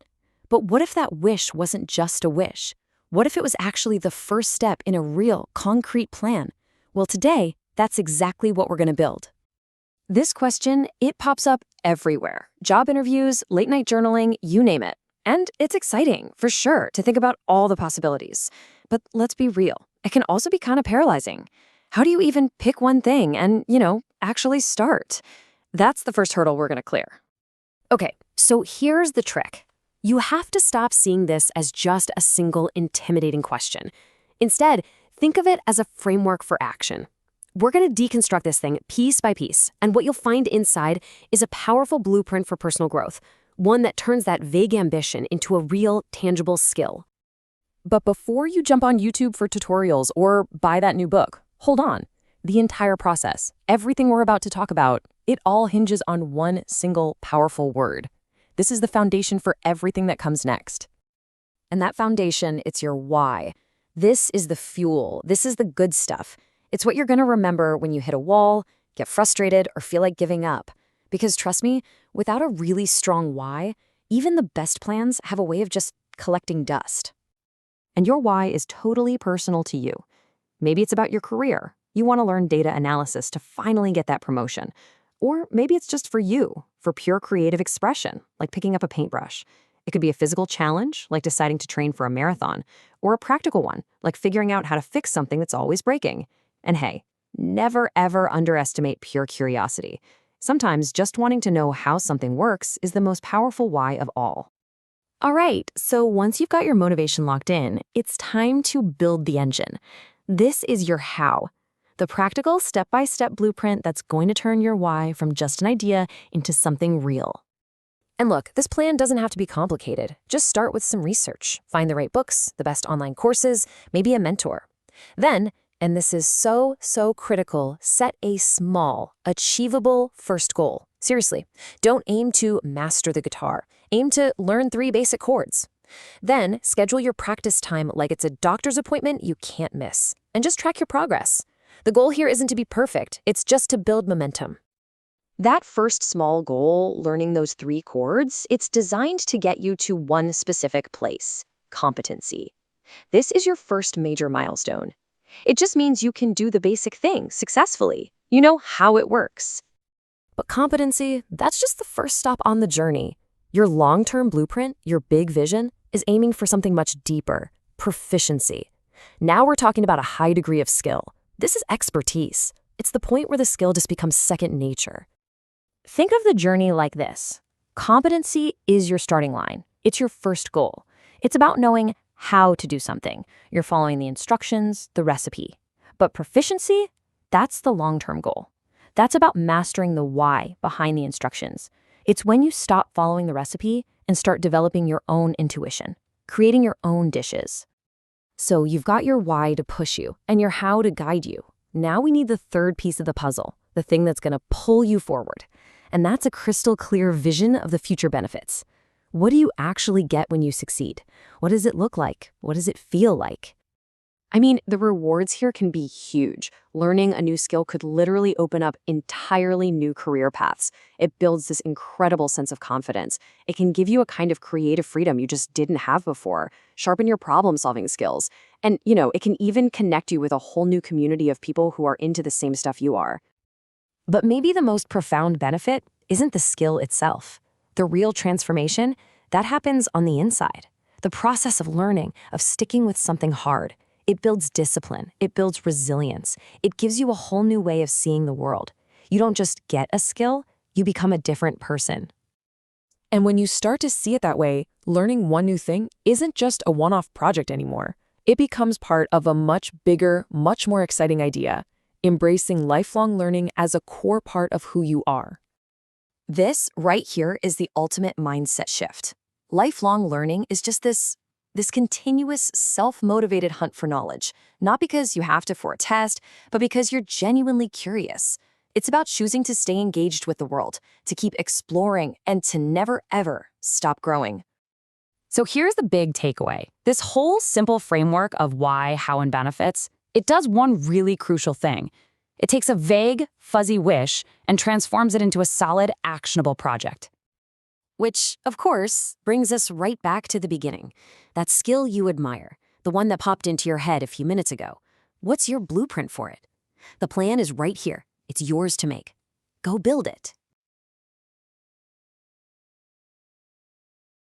But what if that wish wasn't just a wish? What if it was actually the first step in a real, concrete plan? Well, today, that's exactly what we're going to build. This question, it pops up everywhere. Job interviews, late-night journaling, you name it. And it's exciting, for sure, to think about all the possibilities. But let's be real. It can also be kind of paralyzing. How do you even pick one thing and, actually start? That's the first hurdle we're going to clear. Okay, so here's the trick. You have to stop seeing this as just a single intimidating question. Instead, think of it as a framework for action. We're going to deconstruct this thing piece by piece, and what you'll find inside is a powerful blueprint for personal growth, one that turns that vague ambition into a real, tangible skill. But before you jump on YouTube for tutorials or buy that new book, hold on. The entire process, everything we're about to talk about, it all hinges on one single powerful word. This is the foundation for everything that comes next. And that foundation, it's your why. This is the fuel. This is the good stuff. It's what you're going to remember when you hit a wall, get frustrated, or feel like giving up. Because trust me, without a really strong why, even the best plans have a way of just collecting dust. And your why is totally personal to you. Maybe it's about your career. You want to learn data analysis to finally get that promotion. Or maybe it's just for you, for pure creative expression, like picking up a paintbrush. It could be a physical challenge, like deciding to train for a marathon, or a practical one, like figuring out how to fix something that's always breaking. And hey, never ever underestimate pure curiosity. Sometimes just wanting to know how something works is the most powerful why of all. All right, so once you've got your motivation locked in, it's time to build the engine. This is your how, the practical step-by-step blueprint that's going to turn your why from just an idea into something real. And look, this plan doesn't have to be complicated. Just start with some research. Find the right books, the best online courses, maybe a mentor. Then, and this is so critical, set a small, achievable first goal. Seriously, don't aim to master the guitar. Aim to learn 3 basic chords. Then, schedule your practice time like it's a doctor's appointment you can't miss. And just track your progress. The goal here isn't to be perfect, it's just to build momentum. That first small goal, learning those 3 chords, it's designed to get you to one specific place, competency. This is your first major milestone. It just means you can do the basic thing successfully. You know how it works. But competency, that's just the first stop on the journey. Your long-term blueprint, your big vision, is aiming for something much deeper, proficiency. Now we're talking about a high degree of skill. This is expertise. It's the point where the skill just becomes second nature. Think of the journey like this. Competency is your starting line. It's your first goal. It's about knowing how to do something. You're following the instructions, the recipe. But proficiency, that's the long-term goal. That's about mastering the why behind the instructions. It's when you stop following the recipe and start developing your own intuition, creating your own dishes. So you've got your why to push you and your how to guide you. Now we need the third piece of the puzzle, the thing that's going to pull you forward. And that's a crystal clear vision of the future benefits. What do you actually get when you succeed? What does it look like? What does it feel like? I mean, the rewards here can be huge. Learning a new skill could literally open up entirely new career paths. It builds this incredible sense of confidence. It can give you a kind of creative freedom you just didn't have before, sharpen your problem-solving skills. And, it can even connect you with a whole new community of people who are into the same stuff you are. But maybe the most profound benefit isn't the skill itself. The real transformation, that happens on the inside. The process of learning, of sticking with something hard. It builds discipline. It builds resilience. It gives you a whole new way of seeing the world. You don't just get a skill, you become a different person. And when you start to see it that way, learning one new thing isn't just a one-off project anymore. It becomes part of a much bigger, much more exciting idea, embracing lifelong learning as a core part of who you are. This right here is the ultimate mindset shift. Lifelong learning is just this continuous, self-motivated hunt for knowledge, not because you have to for a test, but because you're genuinely curious. It's about choosing to stay engaged with the world, to keep exploring, and to never, ever stop growing. So here's the big takeaway. This whole simple framework of why, how, and benefits, it does one really crucial thing. It takes a vague, fuzzy wish and transforms it into a solid, actionable project. Which, of course, brings us right back to the beginning. That skill you admire, the one that popped into your head a few minutes ago. What's your blueprint for it? The plan is right here. It's yours to make. Go build it.